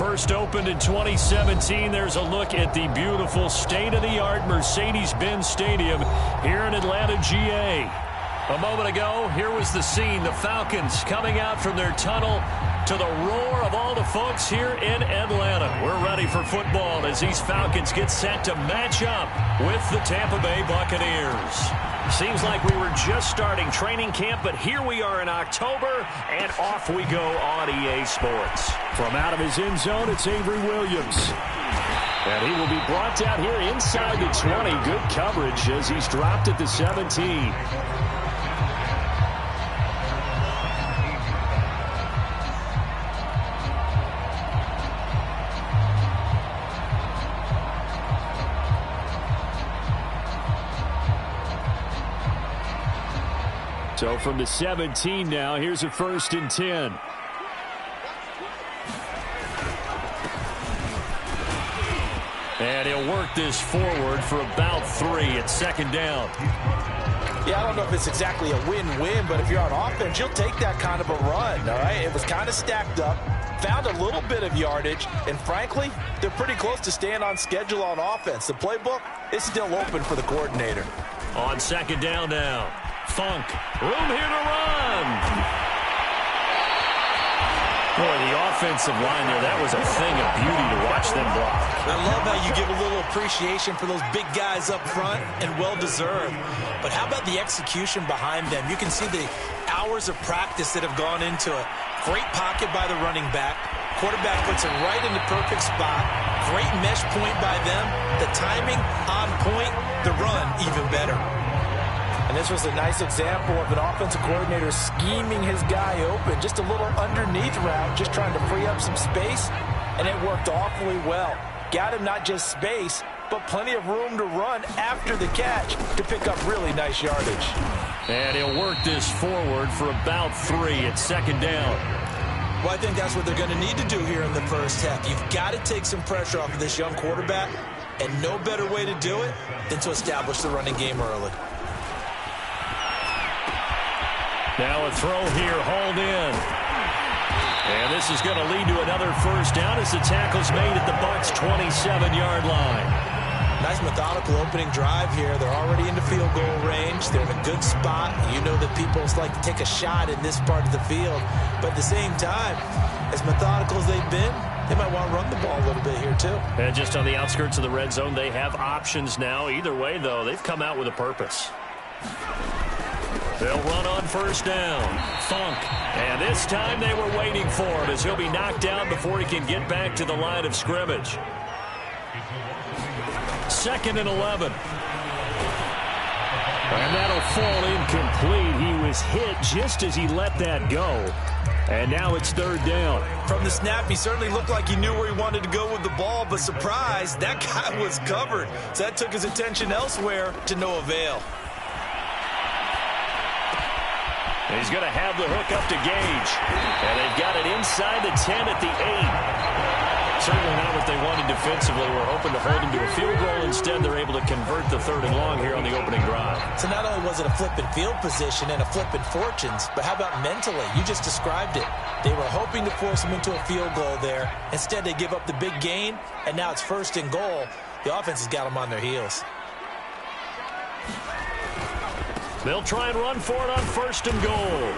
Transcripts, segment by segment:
first opened in 2017. There's a look at the beautiful state-of-the-art Mercedes-Benz Stadium here in Atlanta, GA. A moment ago, here was the scene. The Falcons coming out from their tunnel to the roar of all the folks here in Atlanta. We're ready for football as these Falcons get set to match up with the Tampa Bay Buccaneers. Seems like we were just starting training camp, but here we are in October, and off we go on EA Sports. From out of his end zone, it's Avery Williams. And he will be brought down here inside the 20. Good coverage as he's dropped at the 17. So from the 17 now, here's a 1st and 10. And he'll work this forward for about 3 at 2nd down. Yeah, I don't know if it's exactly a win-win, but if you're on offense, you'll take that kind of a run, all right? It was kind of stacked up, found a little bit of yardage, and frankly, they're pretty close to staying on schedule on offense. The playbook is still open for the coordinator. On 2nd down now. Funk, room here to run. Boy, the offensive line there, that was a thing of beauty to watch them block. I love how you give a little appreciation for those big guys up front, and well-deserved. But how about the execution behind them? You can see the hours of practice that have gone into it. Great pocket by the running back. Quarterback puts it right in the perfect spot. Great mesh point by them. The timing on point. The run even better. And this was a nice example of an offensive coordinator scheming his guy open. Just a little underneath route, just trying to free up some space, and it worked awfully well. Got him not just space, but plenty of room to run after the catch to pick up really nice yardage. And he'll work this forward for about 3 at 2nd down. Well, I think that's what they're going to need to do here in the first half. You've got to take some pressure off of this young quarterback, and no better way to do it than to establish the running game early. Now a throw here, hauled in. And this is going to lead to another 1st down as the tackle's made at the Bucs' 27-yard line. Nice methodical opening drive here. They're already into field goal range. They're in a good spot. You know that people like to take a shot in this part of the field. But at the same time, as methodical as they've been, they might want to run the ball a little bit here too. And just on the outskirts of the red zone, they have options now. Either way, though, they've come out with a purpose. They'll run on 1st down. Funk. And this time they were waiting for him as he'll be knocked down before he can get back to the line of scrimmage. 2nd and 11. And that'll fall incomplete. He was hit just as he let that go. And now it's 3rd down. From the snap, he certainly looked like he knew where he wanted to go with the ball, but surprise, that guy was covered. So that took his attention elsewhere to no avail. He's going to have the hook up to Gage. And they've got it inside the 10 at the 8. Certainly not what they wanted defensively. We're hoping to hold him to a field goal. Instead, they're able to convert the 3rd and long here on the opening drive. So not only was it a flipping field position and a flipping fortunes, but how about mentally? You just described it. They were hoping to force him into a field goal there. Instead, they give up the big gain, and now it's 1st and goal. The offense has got them on their heels. They'll try and run for it on 1st and goal.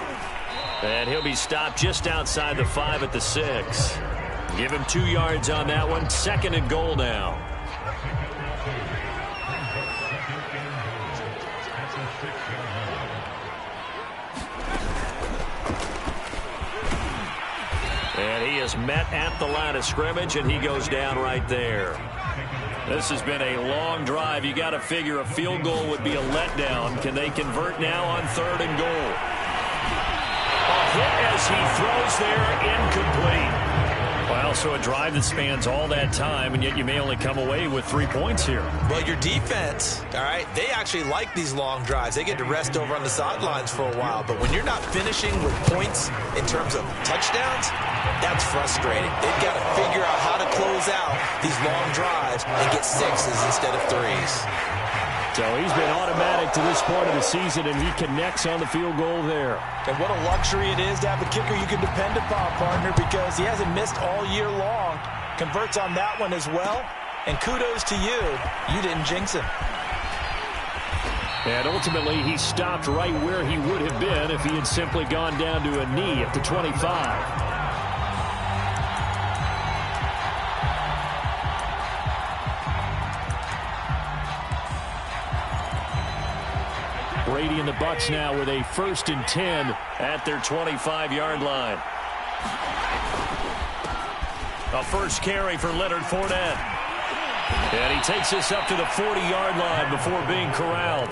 And he'll be stopped just outside the 5 at the 6. Give him 2 yards on that one. 2nd and goal now. And he is met at the line of scrimmage, and he goes down right there. This has been a long drive. You got to figure a field goal would be a letdown. Can they convert now on 3rd and goal? A hit as he throws there, incomplete. Well, so a drive that spans all that time, and yet you may only come away with 3 points here. Well, your defense, all right, they actually like these long drives. They get to rest over on the sidelines for a while. But when you're not finishing with points in terms of touchdowns, that's frustrating. They've got to figure out how to close out these long drives and get 6s instead of 3s. So he's been automatic to this point of the season, and he connects on the field goal there. And what a luxury it is to have a kicker you can depend upon, partner, because he hasn't missed all year long. Converts on that one as well. And kudos to you. You didn't jinx him. And ultimately, he stopped right where he would have been if he had simply gone down to a knee at the 25. Brady and the Bucs now with a 1st and 10 at their 25-yard line. A first carry for Leonard Fournette. And he takes this up to the 40-yard line before being corralled.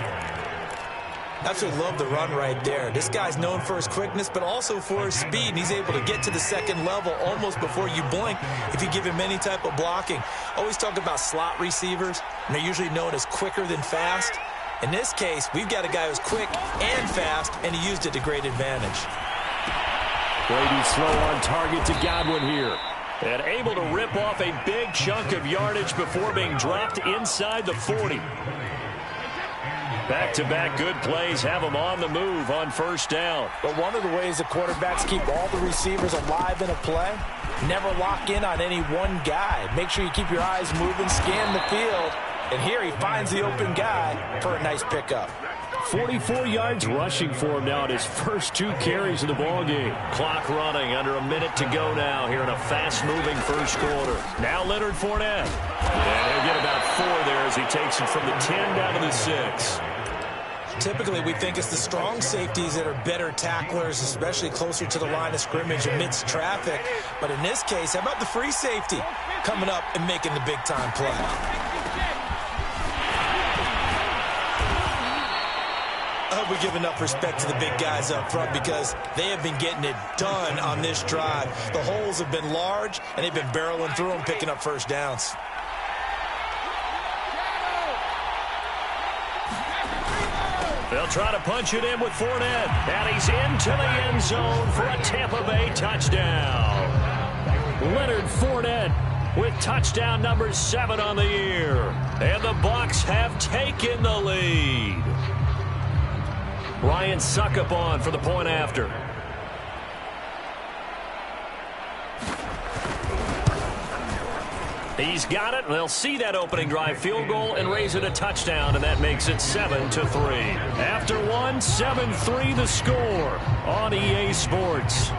Absolutely love the run right there. This guy's known for his quickness, but also for his speed. And he's able to get to the second level almost before you blink if you give him any type of blocking. Always talk about slot receivers, and they're usually known as quicker than fast. In this case, we've got a guy who's quick and fast, and he used it to great advantage. Brady slow on target to Godwin here. And able to rip off a big chunk of yardage before being dropped inside the 40. Back-to-back good plays have them on the move on first down. But one of the ways the quarterbacks keep all the receivers alive in a play, never lock in on any one guy. Make sure you keep your eyes moving, scan the field. And here he finds the open guy for a nice pickup. 44 yards rushing for him now at his first 2 carries of the ballgame. Clock running, under a minute to go now here in a fast-moving first quarter. Now Leonard Fournette. And he'll get about 4 there as he takes it from the 10 down to the 6. Typically, we think it's the strong safeties that are better tacklers, especially closer to the line of scrimmage amidst traffic. But in this case, how about the free safety coming up and making the big-time play? I hope we give enough respect to the big guys up front because they have been getting it done on this drive. The holes have been large, and they've been barreling through them, picking up first downs. They'll try to punch it in with Fournette. And he's into the end zone for a Tampa Bay touchdown. Leonard Fournette with touchdown number 7 on the year. And the Bucs have taken the lead. Ryan Succop on for the point after. He's got it, and they'll see that opening drive field goal and raise it a touchdown, and that makes it 7-3. After one, 7-3 the score on EA Sports.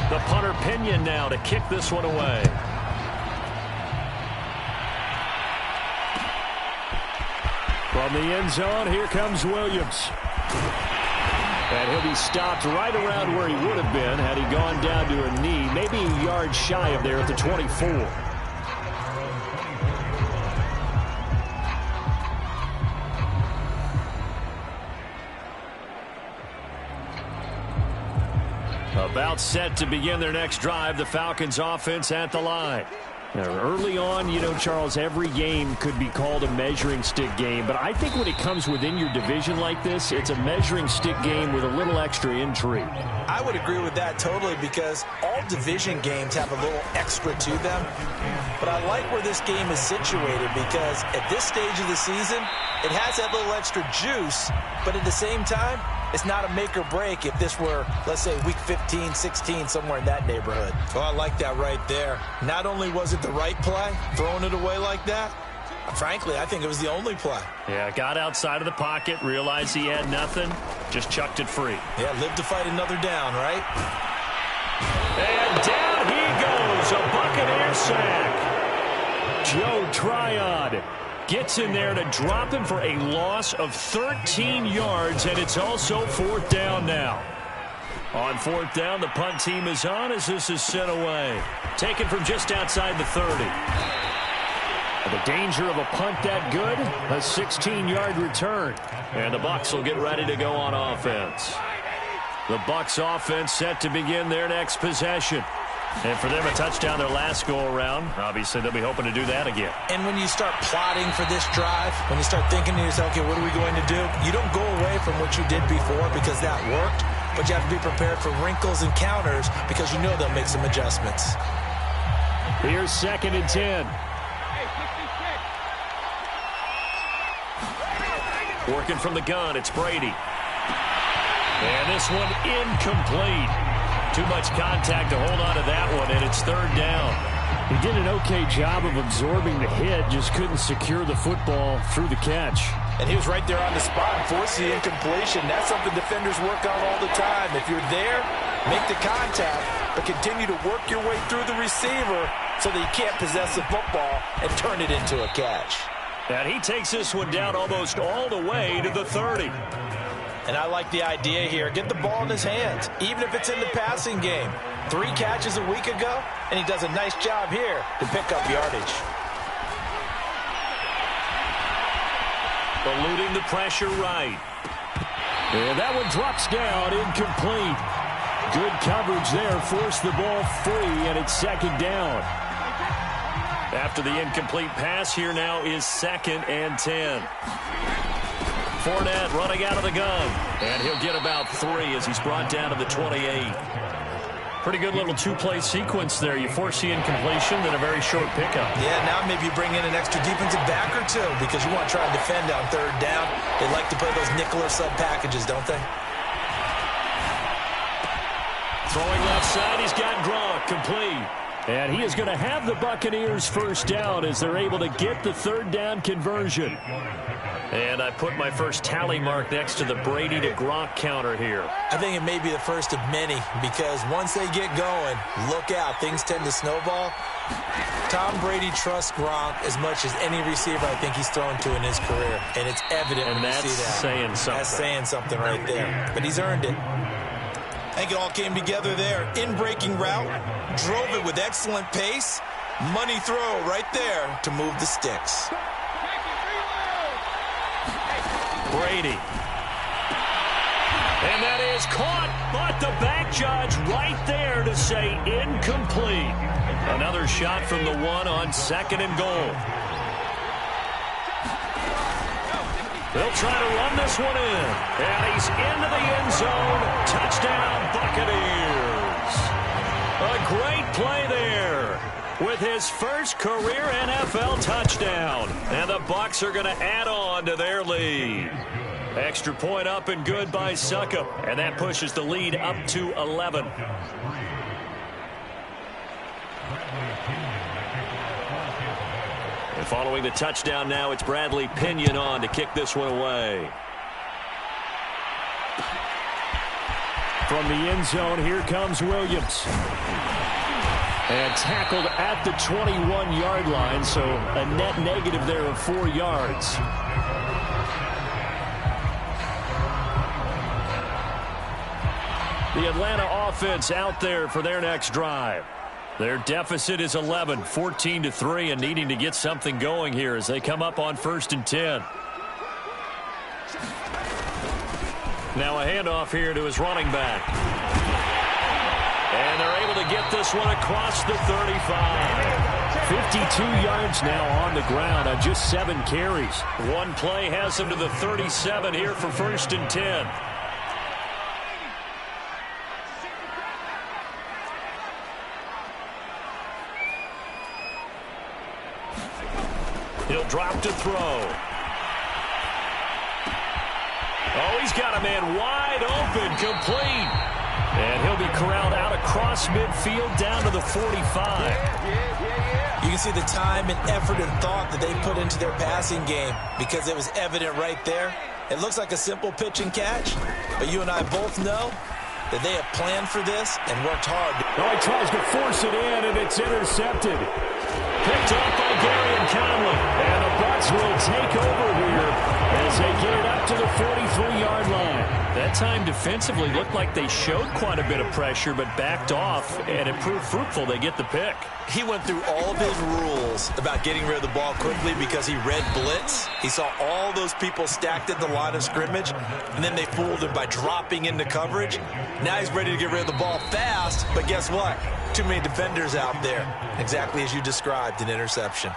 The punter Pinion now to kick this one away. From the end zone, here comes Williams. And he'll be stopped right around where he would have been had he gone down to a knee, maybe a yard shy of there at the 24. About set to begin their next drive, the Falcons offense at the line. Now, early on, you know, Charles, every game could be called a measuring stick game. But I think when it comes within your division like this, it's a measuring stick game with a little extra intrigue. I would agree with that totally because all division games have a little extra to them. But I like where this game is situated because at this stage of the season, it has that little extra juice. But at the same time, it's not a make or break if this were, let's say, week 15, 16, somewhere in that neighborhood. Oh, I like that right there. Not only was it the right play, throwing it away like that, frankly, I think it was the only play. Yeah, got outside of the pocket, realized he had nothing, just chucked it free. Yeah, live to fight another down, right? And down he goes, a Buccaneer sack. Joe Tryon gets in there to drop him for a loss of 13 yards, and it's also 4th down now. On 4th down, the punt team is on as this is sent away. Taken from just outside the 30. The danger of a punt that good, a 16-yard return. And the Bucs will get ready to go on offense. The Bucs offense set to begin their next possession. And for them, a touchdown their last go-around. Obviously, they'll be hoping to do that again. And when you start plotting for this drive, when you start thinking to yourself, okay, what are we going to do? You don't go away from what you did before because that worked, but you have to be prepared for wrinkles and counters because you know they'll make some adjustments. Here's 2nd and 10. Working from the gun, it's Brady. And this one incomplete. Too much contact to hold on to that one, and it's third down. He did an okay job of absorbing the hit, just couldn't secure the football through the catch. And he was right there on the spot and forced the incompletion. That's something defenders work on all the time. If you're there, make the contact, but continue to work your way through the receiver so that you can't possess the football and turn it into a catch. And he takes this one down almost all the way to the 30. And I like the idea here. Get the ball in his hands, even if it's in the passing game. 3 catches a week ago, and he does a nice job here to pick up yardage. Eluding the pressure right. And that one drops down, incomplete. Good coverage there, forced the ball free, and it's second down. After the incomplete pass, here now is 2nd and 10. Fournette running out of the gun. And he'll get about 3 as he's brought down to the 28. Pretty good little 2-play sequence there. You force the incompletion, then a very short pickup. Yeah, now maybe you bring in an extra defensive back or 2 because you want to try and defend on third down. They like to play those nickel or sub packages, don't they? Throwing left side, he's got Gronk, complete. And he is going to have the Buccaneers first down as they're able to get the third down conversion. And I put my first tally mark next to the Brady to Gronk counter here. I think it may be the first of many because once they get going, look out. Things tend to snowball. Tom Brady trusts Gronk as much as any receiver I think he's thrown to in his career. And it's evident when you see that. Saying something. That's saying something right there. But he's earned it. I think it all came together there. In-breaking route, drove it with excellent pace. Money throw right there to move the sticks. Brady. And that is caught, but the back judge right there to say incomplete. Another shot from the 1 on 2nd and goal. They'll try to run this one in. And he's into the end zone. Touchdown, Buccaneers. A great play there with his first career NFL touchdown. And the Bucs are going to add on to their lead. Extra point up and good by Succop. And that pushes the lead up to 11. And following the touchdown now, it's Bradley Pinion on to kick this one away. From the end zone, here comes Williams. And tackled at the 21-yard line, so a net negative there of 4 yards. The Atlanta offense out there for their next drive. Their deficit is 11, 14-3, and needing to get something going here as they come up on 1st and 10. Now a handoff here to his running back. And they're able to get this one across the 35. 52 yards now on the ground on just 7 carries. One play has him to the 37 here for 1st and 10. He'll drop to throw. Oh, he's got a man wide open, complete. And he'll be corralled out across midfield down to the 45. You can see the time and effort and thought that they put into their passing game because it was evident right there. It looks like a simple pitch and catch, but you and I both know that they have planned for this and worked hard. Oh, he tries to force it in, and it's intercepted. Picked up by Darian Conley. And the Bucs will take over here as they get it up to the 43-yard line. That time defensively looked like they showed quite a bit of pressure but backed off, and it proved fruitful. They get the pick. He went through all of his rules about getting rid of the ball quickly because he read blitz. He saw all those people stacked at the line of scrimmage, and then they fooled him by dropping into coverage. Now he's ready to get rid of the ball fast, but guess what? Too many defenders out there. Exactly as you described, an interception.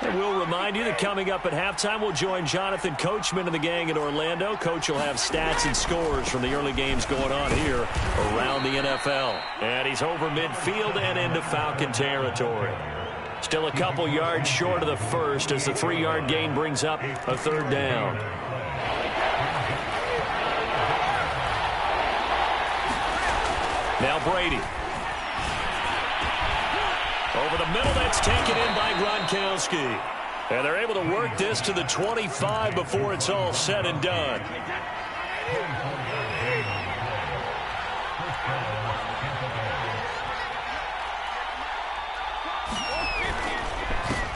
And we'll remind you that coming up at halftime, we'll join Jonathan Coachman and the gang in Orlando. Coach will have stats and scores from the early games going on here around the NFL. And he's over midfield and into Falcon territory. Still a couple yards short of the first as the 3-yard gain brings up a third down. Now Brady. Over the middle, that's taken in by Gronkowski. And they're able to work this to the 25 before it's all said and done.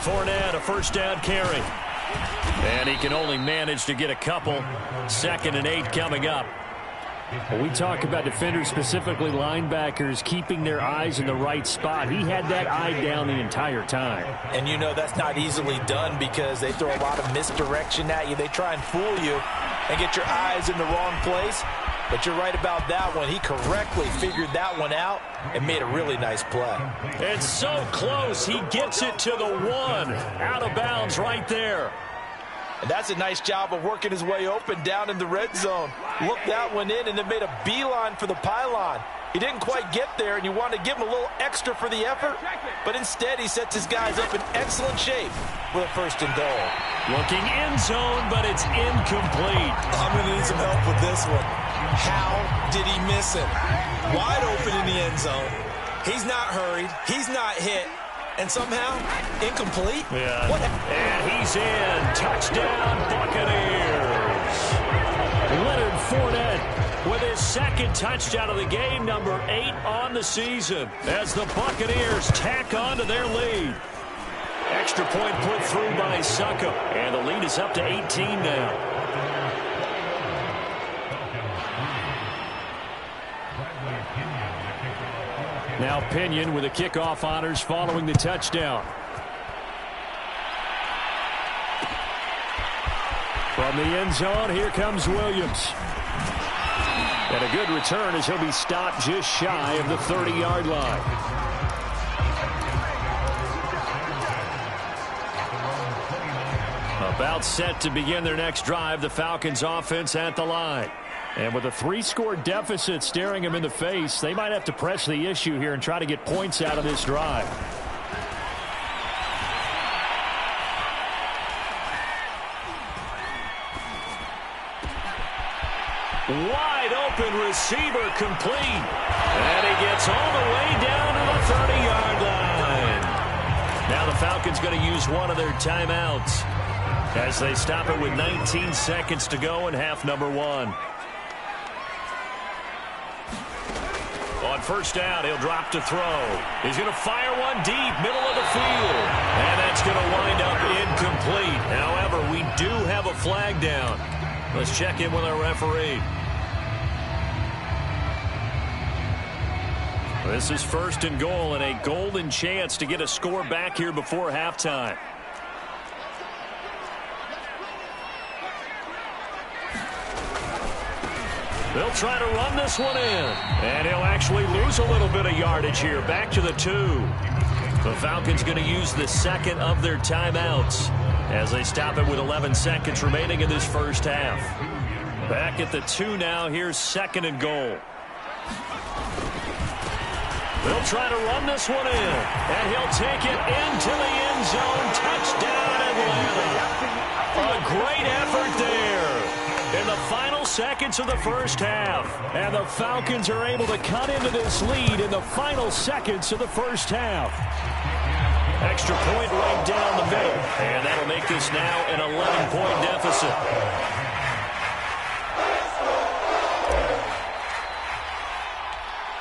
Fournette, a first down carry. And he can only manage to get a couple. 2nd and 8 coming up. When we talk about defenders, specifically linebackers, keeping their eyes in the right spot, he had that eye down the entire time. And you know that's not easily done because they throw a lot of misdirection at you. They try and fool you and get your eyes in the wrong place. But you're right about that one. He correctly figured that one out and made a really nice play. It's so close. He gets it to the 1. Out of bounds right there. And that's a nice job of working his way open down in the red zone. Looked that one in and then made a beeline for the pylon. He didn't quite get there, and you wanted to give him a little extra for the effort. But instead, he sets his guys up in excellent shape with a 1st and goal. Looking end zone, but it's incomplete. I'm going to need some help with this one. How did he miss it? Wide open in the end zone. He's not hurried. He's not hit. And somehow, incomplete? Yeah. What? And he's in. Touchdown, Buccaneers. Leonard Fournette with his 2nd touchdown of the game, number 8 on the season, as the Buccaneers tack on to their lead. Extra point put through by Succop, and the lead is up to 18 now. Now Pinion with the kickoff honors following the touchdown. From the end zone, here comes Williams. And a good return as he'll be stopped just shy of the 30-yard line. About set to begin their next drive, the Falcons offense at the line. And with a 3-score deficit staring them in the face, they might have to press the issue here and try to get points out of this drive. Wide open receiver complete. And he gets all the way down to the 30-yard line. Now the Falcons going to use one of their timeouts as they stop it with 19 seconds to go in half number 1. On first down, he'll drop to throw. He's going to fire one deep, middle of the field. And that's going to wind up incomplete. However, we do have a flag down. Let's check in with our referee. This is 1st and goal and a golden chance to get a score back here before halftime. They'll try to run this one in. And he'll actually lose a little bit of yardage here. Back to the 2. The Falcons going to use the 2nd of their timeouts as they stop it with 11 seconds remaining in this first half. Back at the 2 now. Here's 2nd and goal. They'll try to run this one in. And he'll take it into the end zone. Touchdown, Atlanta. A great effort there in the final seconds of the first half. And the Falcons are able to cut into this lead in the final seconds of the first half. Extra point right down the middle. And that'll make this now an 11-point deficit.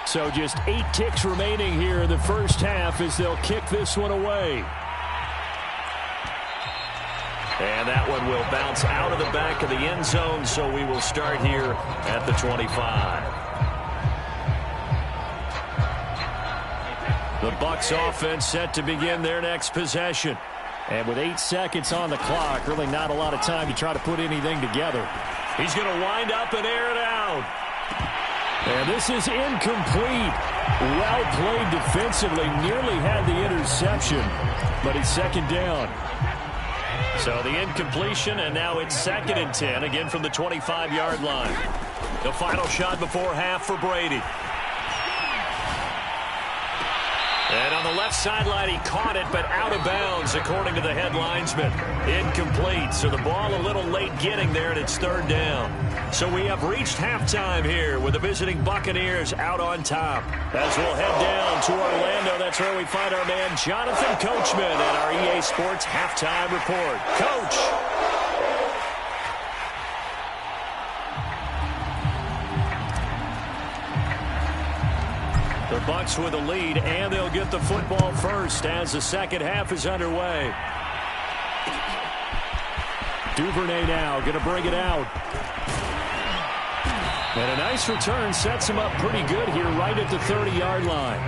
So just 8 ticks remaining here in the first half as they'll kick this one away. And that one will bounce out of the back of the end zone, so we will start here at the 25. The Bucs offense set to begin their next possession. And with 8 seconds on the clock, really not a lot of time to try to put anything together. He's going to wind up and air it out. And this is incomplete. Well played defensively. Nearly had the interception, but it's 2nd down. So the incompletion, and now it's 2nd and 10, again from the 25-yard line. The final shot before half for Brady. And on the left sideline, he caught it, but out of bounds, according to the head linesman. Incomplete, so the ball a little late getting there, and it's third down. So we have reached halftime here with the visiting Buccaneers out on top. As we'll head down to Orlando, that's where we find our man Jonathan Coachman at our EA Sports Halftime Report. Coach. The Bucs with a lead, and they'll get the football first as the second half is underway. Duvernay now going to bring it out. And a nice return sets him up pretty good here right at the 30-yard line.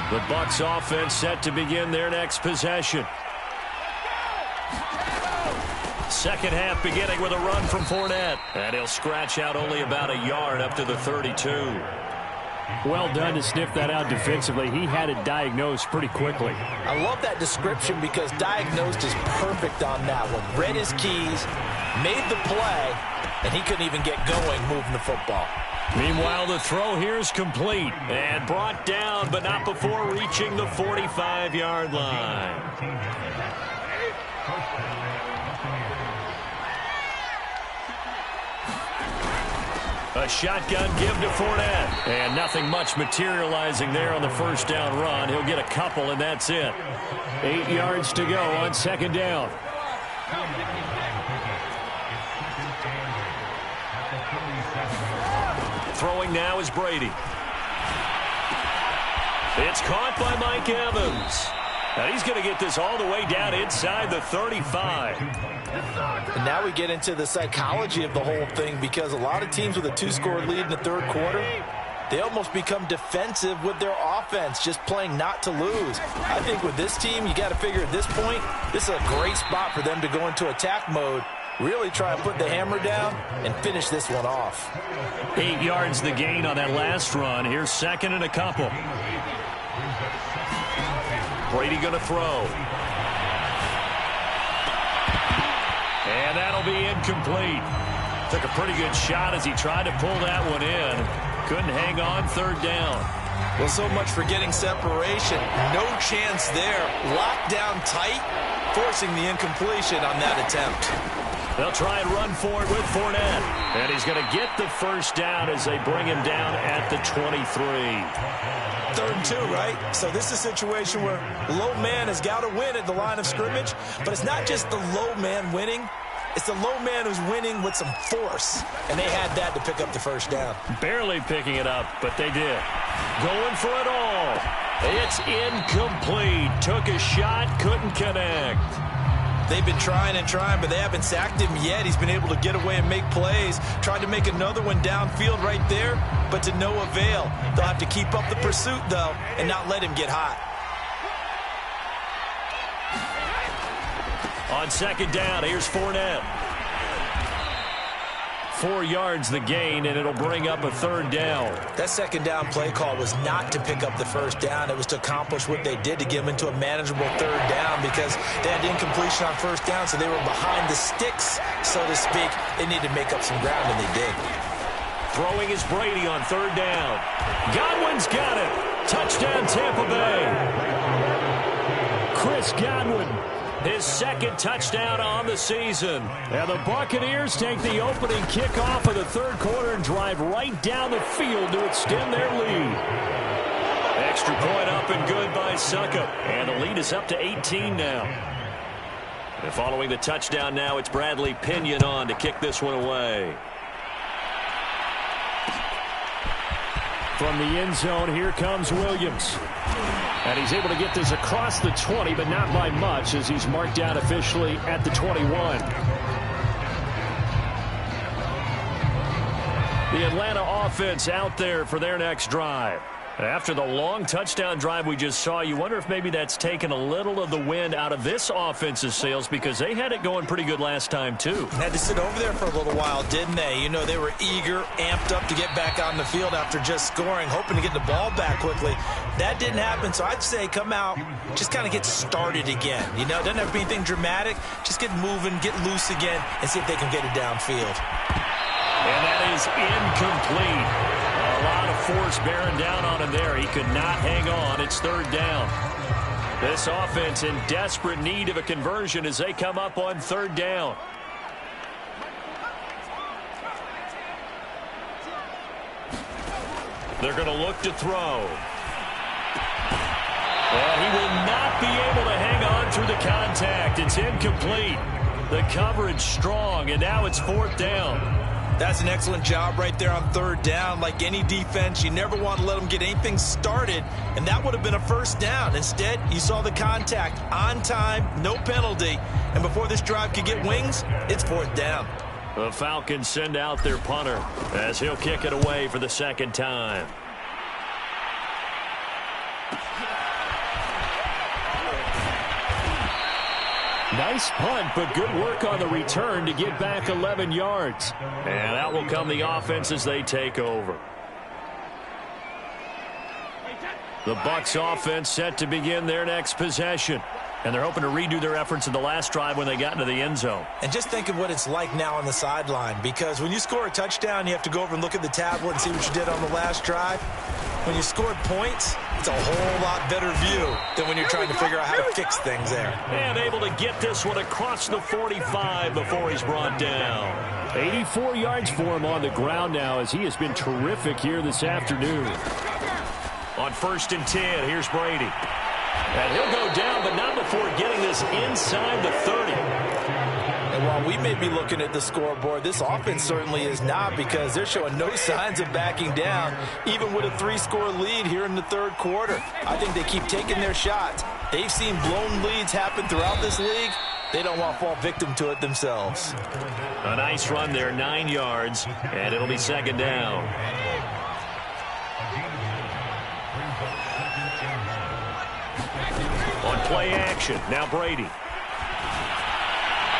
The Bucs offense set to begin their next possession. Second half beginning with a run from Fournette. And he'll scratch out only about a yard up to the 32. Well done to sniff that out defensively. He had it diagnosed pretty quickly. I love that description because diagnosed is perfect on that one. Read his keys, made the play, and he couldn't even get going moving the football. Meanwhile, the throw here is complete and brought down, but not before reaching the 45-yard line. A shotgun give to Fournette. And nothing much materializing there on the first down run. He'll get a couple, and that's it. 8 yards to go on second down. Throwing now is Brady. It's caught by Mike Evans. And he's going to get this all the way down inside the 35. And now we get into the psychology of the whole thing because a lot of teams with a 2-score lead in the third quarter, they almost become defensive with their offense, just playing not to lose. I think with this team, you got to figure at this point, this is a great spot for them to go into attack mode, really try and put the hammer down and finish this one off. 8 yards the gain on that last run. Here's second and a couple. Brady going to throw. And that'll be incomplete. Took a pretty good shot as he tried to pull that one in. Couldn't hang on third down. Well, so much for getting separation. No chance there. Locked down tight, forcing the incompletion on that attempt. They'll try and run for it with Fournette. And he's going to get the first down as they bring him down at the 23. 3rd and 2, right? So this is a situation where low man has got to win at the line of scrimmage, but it's not just the low man winning. It's the low man who's winning with some force, and they had that to pick up the first down. Barely picking it up, but they did. Going for it all. It's incomplete. Took a shot, couldn't connect. They've been trying and trying, but they haven't sacked him yet. He's been able to get away and make plays. Tried to make another one downfield right there, but to no avail. They'll have to keep up the pursuit, though, and not let him get hot. On second down, here's Fournette. 4 yards the gain, and it'll bring up a third down. That second down play call was not to pick up the first down. It was to accomplish what they did to get them into a manageable third down because they had incompletion on first down, so they were behind the sticks, so to speak. They needed to make up some ground, and they did. Throwing is Brady on third down. Godwin's got it. Touchdown, Tampa Bay. Chris Godwin. His second touchdown on the season. And the Buccaneers take the opening kickoff of the third quarter and drive right down the field to extend their lead. Extra point up and good by Succop. And the lead is up to 18 now. And following the touchdown now, it's Bradley Pinion on to kick this one away. From the end zone, here comes Williams. And he's able to get this across the 20, but not by much as he's marked down officially at the 21. The Atlanta offense out there for their next drive. After the long touchdown drive we just saw, you wonder if maybe that's taken a little of the wind out of this offense's sails because they had it going pretty good last time, too. Had to sit over there for a little while, didn't they? You know, they were eager, amped up to get back on the field after just scoring, hoping to get the ball back quickly. That didn't happen, so I'd say come out, just kind of get started again. You know, it doesn't have to be anything dramatic. Just get moving, get loose again, and see if they can get it downfield. And that is incomplete. A lot of force bearing down on him there. He could not hang on. It's third down. This offense in desperate need of a conversion as they come up on third down. They're going to look to throw. And he will not be able to hang on through the contact. It's incomplete. The coverage strong, and now it's fourth down. That's an excellent job right there on third down. Like any defense, you never want to let them get anything started, and that would have been a first down. Instead, you saw the contact on time, no penalty, and before this drive could get wings, it's fourth down. The Falcons send out their punter as he'll kick it away for the second time. Nice punt, but good work on the return to get back 11 yards. And out will come the offense as they take over. The Bucs offense set to begin their next possession. And they're hoping to redo their efforts in the last drive when they got into the end zone. And just think of what it's like now on the sideline, because when you score a touchdown, you have to go over and look at the tablet and see what you did on the last drive. When you scored points, it's a whole lot better view than when you're trying to figure out how to fix things there. And able to get this one across the 45 before he's brought down. 84 yards for him on the ground now as he has been terrific here this afternoon. On 1st and 10, here's Brady. And he'll go down, but not before getting this inside the 30. And while we may be looking at the scoreboard, this offense certainly is not, because they're showing no signs of backing down, even with a 3-score lead here in the third quarter. I think they keep taking their shots. They've seen blown leads happen throughout this league. They don't want to fall victim to it themselves. A nice run there, 9 yards, and it'll be second down. On play action, now Brady.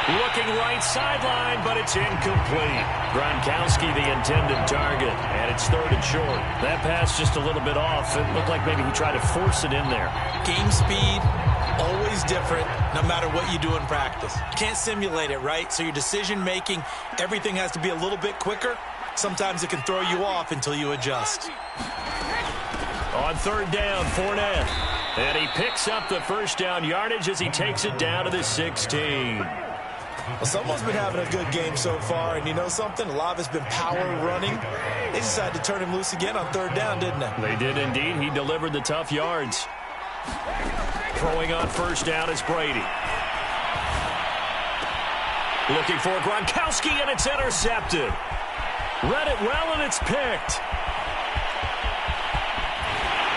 Looking right sideline, but it's incomplete. Gronkowski, the intended target, and it's third and short. That pass just a little bit off. It looked like maybe he tried to force it in there. Game speed, always different, no matter what you do in practice. You can't simulate it, right? So your decision-making, everything has to be a little bit quicker. Sometimes it can throw you off until you adjust. On third down, Fournette. And he picks up the first down yardage as he takes it down to the 16. Well, someone's been having a good game so far, and you know something? A lot of it's been power running. They decided to turn him loose again on third down, didn't they? They did indeed. He delivered the tough yards. Throwing on first down is Brady. Looking for Gronkowski, and it's intercepted. Read it well, and it's picked.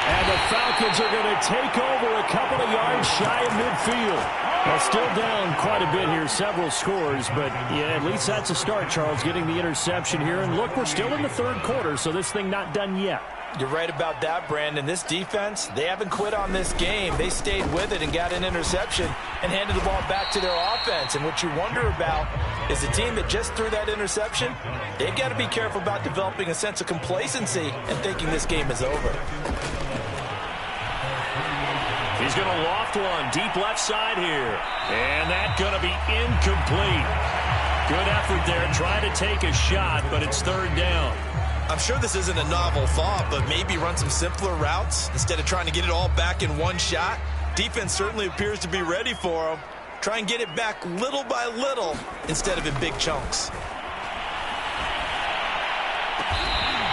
And the Falcons are going to take over a couple of yards shy of midfield. Well, still down quite a bit here, several scores, but yeah, at least that's a start, Charles, getting the interception here. And look, we're still in the third quarter, so this thing not done yet. You're right about that, Brandon. This defense, they haven't quit on this game. They stayed with it and got an interception and handed the ball back to their offense. And what you wonder about is the team that just threw that interception, they've got to be careful about developing a sense of complacency and thinking this game is over. He's going to loft one deep left side here. And that's going to be incomplete. Good effort there, trying to take a shot, but it's third down. I'm sure this isn't a novel thought, but maybe run some simpler routes instead of trying to get it all back in one shot. Defense certainly appears to be ready for them. Try and get it back little by little instead of in big chunks.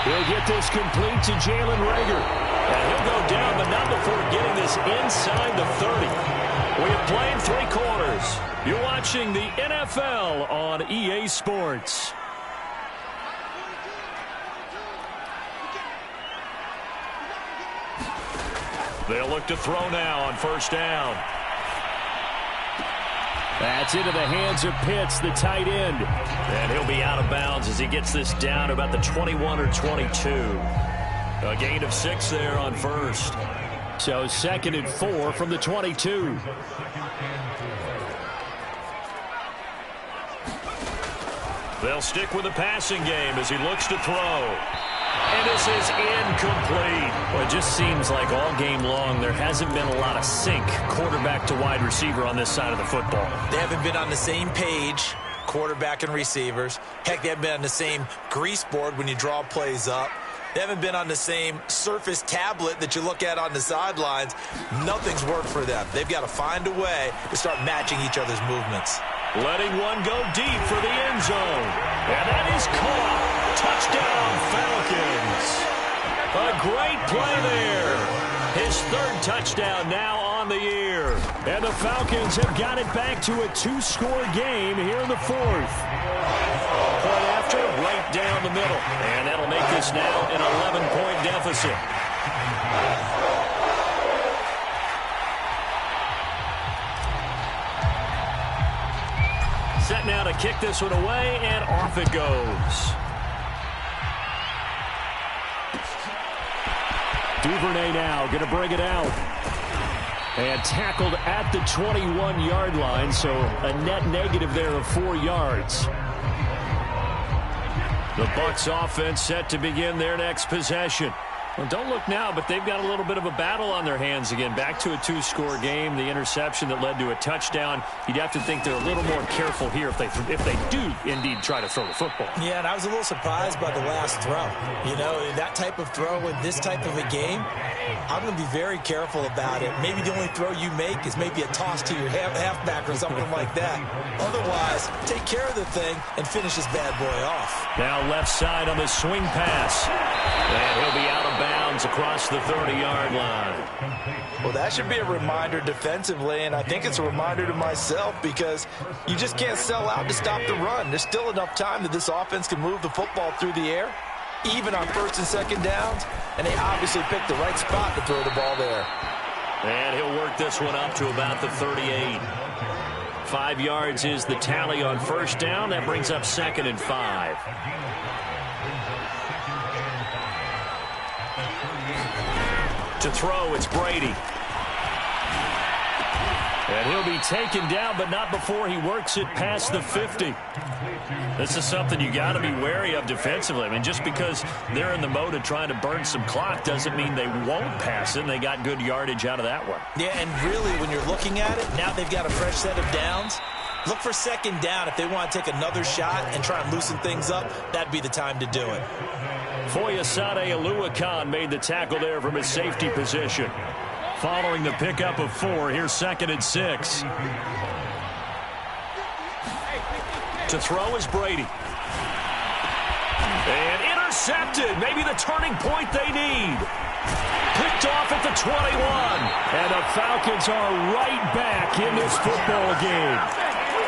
He'll get this complete to Jalen Reagor. And he'll go down, but not before getting this inside the 30. We have played 3 quarters. You're watching the NFL on EA Sports. They'll look to throw now on first down. That's into the hands of Pitts, the tight end. And he'll be out of bounds as he gets this down to about the 21 or 22. A gain of 6 there on first. So 2nd and 4 from the 22. They'll stick with the passing game as he looks to throw. And this is incomplete. Well, it just seems like all game long there hasn't been a lot of sync quarterback to wide receiver on this side of the football. They haven't been on the same page, quarterback and receivers. Heck, they haven't been on the same grease board when you draw plays up. They haven't been on the same Surface tablet that you look at on the sidelines. Nothing's worked for them. They've got to find a way to start matching each other's movements. Letting one go deep for the end zone. And that is caught. Touchdown, Falcons. A great play there. His third touchdown now on the year. And the Falcons have got it back to a 2-score game here in the fourth. Point after, right down the middle. And that'll make this now an 11-point deficit. Set now to kick this one away, and off it goes. Duvernay now going to bring it out. And tackled at the 21-yard line, so a net negative there of 4 yards. The Bucs offense set to begin their next possession. Well, don't look now, but they've got a little bit of a battle on their hands again. Back to a 2-score game. The interception that led to a touchdown. You'd have to think they're a little more careful here if they do indeed try to throw the football. Yeah, and I was a little surprised by the last throw. You know, that type of throw in this type of a game, I'm going to be very careful about it. Maybe the only throw you make is maybe a toss to your halfback or something like that. Otherwise, take care of the thing and finish this bad boy off. Now left side on the swing pass. And he'll be out of bounds across the 30-yard line. Well, that should be a reminder defensively, and I think it's a reminder to myself because you just can't sell out to stop the run. There's still enough time that this offense can move the football through the air, even on first and second downs, and they obviously picked the right spot to throw the ball there. And he'll work this one up to about the 38. 5 yards is the tally on first down. That brings up 2nd and 5. To throw, it's Brady. And he'll be taken down, but not before he works it past the 50. This is something you got to be wary of defensively. I mean, just because they're in the mode of trying to burn some clock doesn't mean they won't pass it, and they got good yardage out of that one. Yeah, and really, when you're looking at it, now they've got a fresh set of downs. Look for second down. If they want to take another shot and try and loosen things up, that'd be the time to do it. Foyesade Oluwakan made the tackle there from his safety position. Following the pickup of 4, here's 2nd and 6. To throw is Brady. And intercepted. Maybe the turning point they need. Picked off at the 21. And the Falcons are right back in this football game.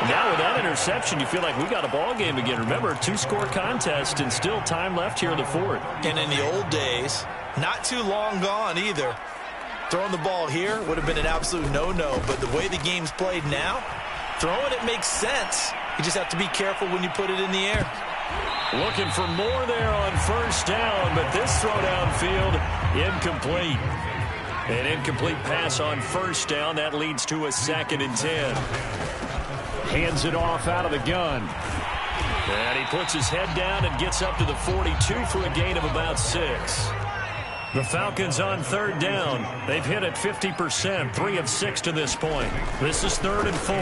Now with that interception, you feel like we got a ball game again. Remember, 2-score contest and still time left here in the fourth. And in the old days, not too long gone either, throwing the ball here would have been an absolute no-no. But the way the game's played now, throwing it makes sense. You just have to be careful when you put it in the air. Looking for more there on first down, but this throw downfield incomplete. An incomplete pass on first down. That leads to a 2nd and 10. Hands it off out of the gun. And he puts his head down and gets up to the 42 for a gain of about 6. The Falcons on third down. They've hit it 50%, 3 of 6 to this point. This is 3rd and 4.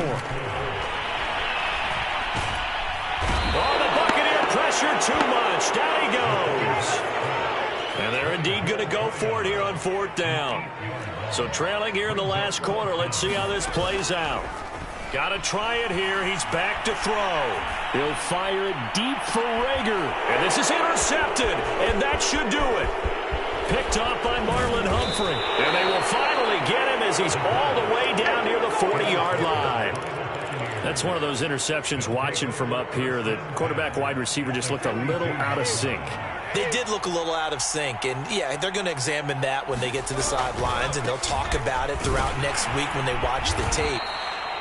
Oh, the Buccaneer pressure too much. Down he goes. And they're indeed going to go for it here on 4th down. So trailing here in the last quarter. Let's see how this plays out. Got to try it here. He's back to throw. He'll fire it deep for Rager. And this is intercepted. And that should do it. Picked off by Marlon Humphrey. And they will finally get him as he's all the way down near the 40-yard line. That's one of those interceptions watching from up here that quarterback wide receiver just looked a little out of sync. They did look a little out of sync, and yeah, they're going to examine that when they get to the sidelines, and they'll talk about it throughout next week when they watch the tape.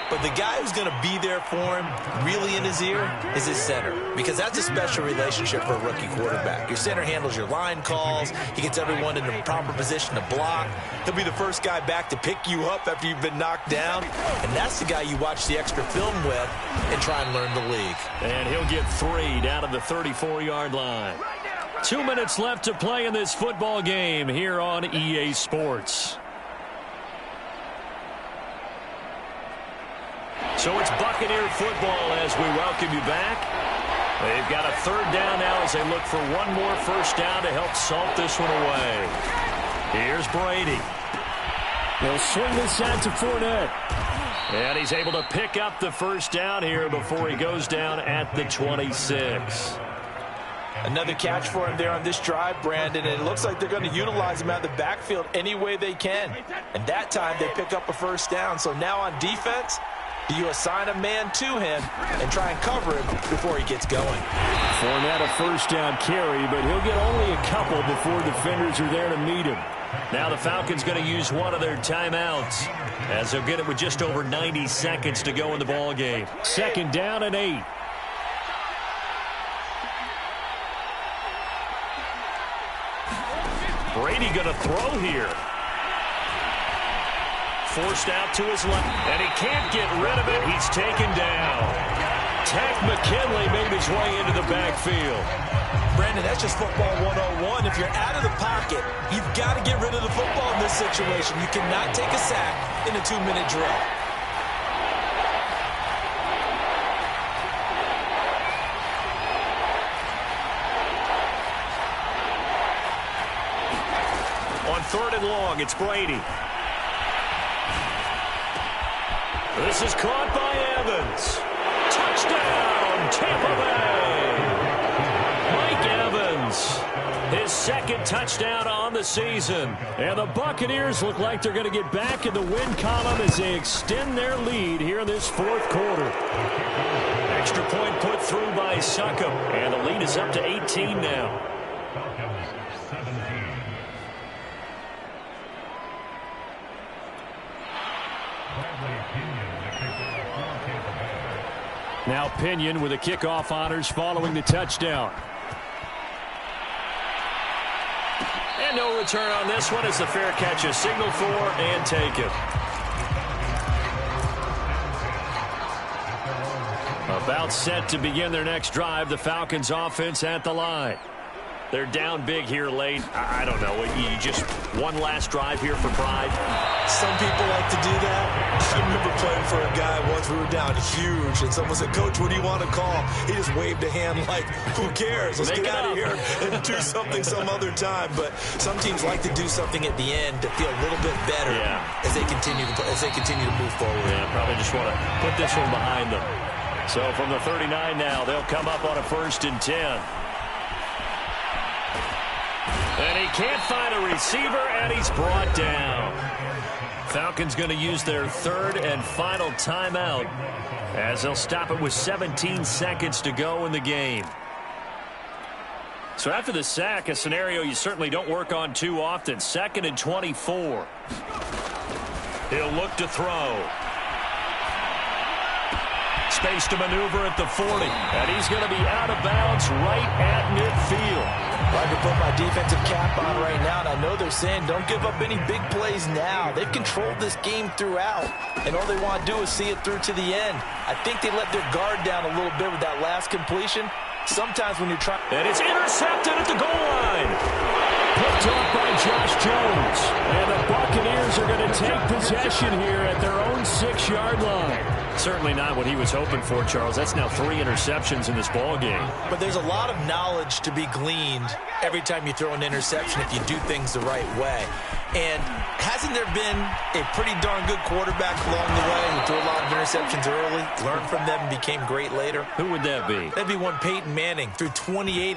But the guy who's going to be there for him, really in his ear, is his center. Because that's a special relationship for a rookie quarterback. Your center handles your line calls. He gets everyone in the proper position to block. He'll be the first guy back to pick you up after you've been knocked down. And that's the guy you watch the extra film with and try and learn the league. And he'll get 3 down to the 34-yard line. 2 minutes left to play in this football game here on EA Sports. So it's Buccaneer football as we welcome you back. They've got a third down now as they look for one more first down to help salt this one away. Here's Brady. He'll swing this out to Fournette. And he's able to pick up the first down here before he goes down at the 26. Another catch for him there on this drive, Brandon, and it looks like they're going to utilize him out of the backfield any way they can. And that time they pick up a first down. So now on defense, do you assign a man to him and try and cover him before he gets going? Fournette a first down carry, but he'll get only a couple before defenders are there to meet him. Now the Falcons going to use one of their timeouts as they'll get it with just over 90 seconds to go in the ball game. 2nd down and 8. Brady going to throw here. Forced out to his left, and he can't get rid of it. He's taken down. Takk McKinley made his way into the backfield. Brandon, that's just football 101. If you're out of the pocket, you've got to get rid of the football in this situation. You cannot take a sack in a 2-minute drill. On 3rd and long, it's Brady. This is caught by Evans. Touchdown, Tampa Bay. Mike Evans, his 2nd touchdown on the season. And the Buccaneers look like they're going to get back in the win column as they extend their lead here in this 4th quarter. Extra point put through by Succop, and the lead is up to 18 now. Now Pinion with the kickoff honors following the touchdown. And no return on this one as the fair catch is signaled for and taken. About set to begin their next drive, the Falcons offense at the line. They're down big here late. I don't know. You just one last drive here for pride. Some people like to do that. I remember playing for a guy once. We were down huge, and someone said, "Coach, what do you want to call?" He just waved a hand like, "Who cares? Let's get out of here and do something some other time." But some teams like to do something at the end to feel a little bit better as they continue to move forward. Yeah, probably just want to put this one behind them. So from the 39 now, they'll come up on a 1st and 10. And he can't find a receiver, and he's brought down. Falcons going to use their 3rd and final timeout as they'll stop it with 17 seconds to go in the game. So after the sack, a scenario you certainly don't work on too often. 2nd and 24. He'll look to throw. Space to maneuver at the 40. And he's going to be out of bounds right at midfield. I can put my defensive cap on right now, and I know they're saying don't give up any big plays now. They've controlled this game throughout, and all they want to do is see it through to the end. I think they let their guard down a little bit with that last completion. Sometimes when you're trying... And it's intercepted at the goal line. Picked up by Josh Jones. And the Buccaneers are going to take possession here at their own 6-yard line. Certainly not what he was hoping for, Charles. That's now 3 interceptions in this ball game. But there's a lot of knowledge to be gleaned every time you throw an interception if you do things the right way. And hasn't there been a pretty darn good quarterback along the way who threw a lot of interceptions early, learned from them, and became great later? Who would that be? That'd be one Peyton Manning. Threw 28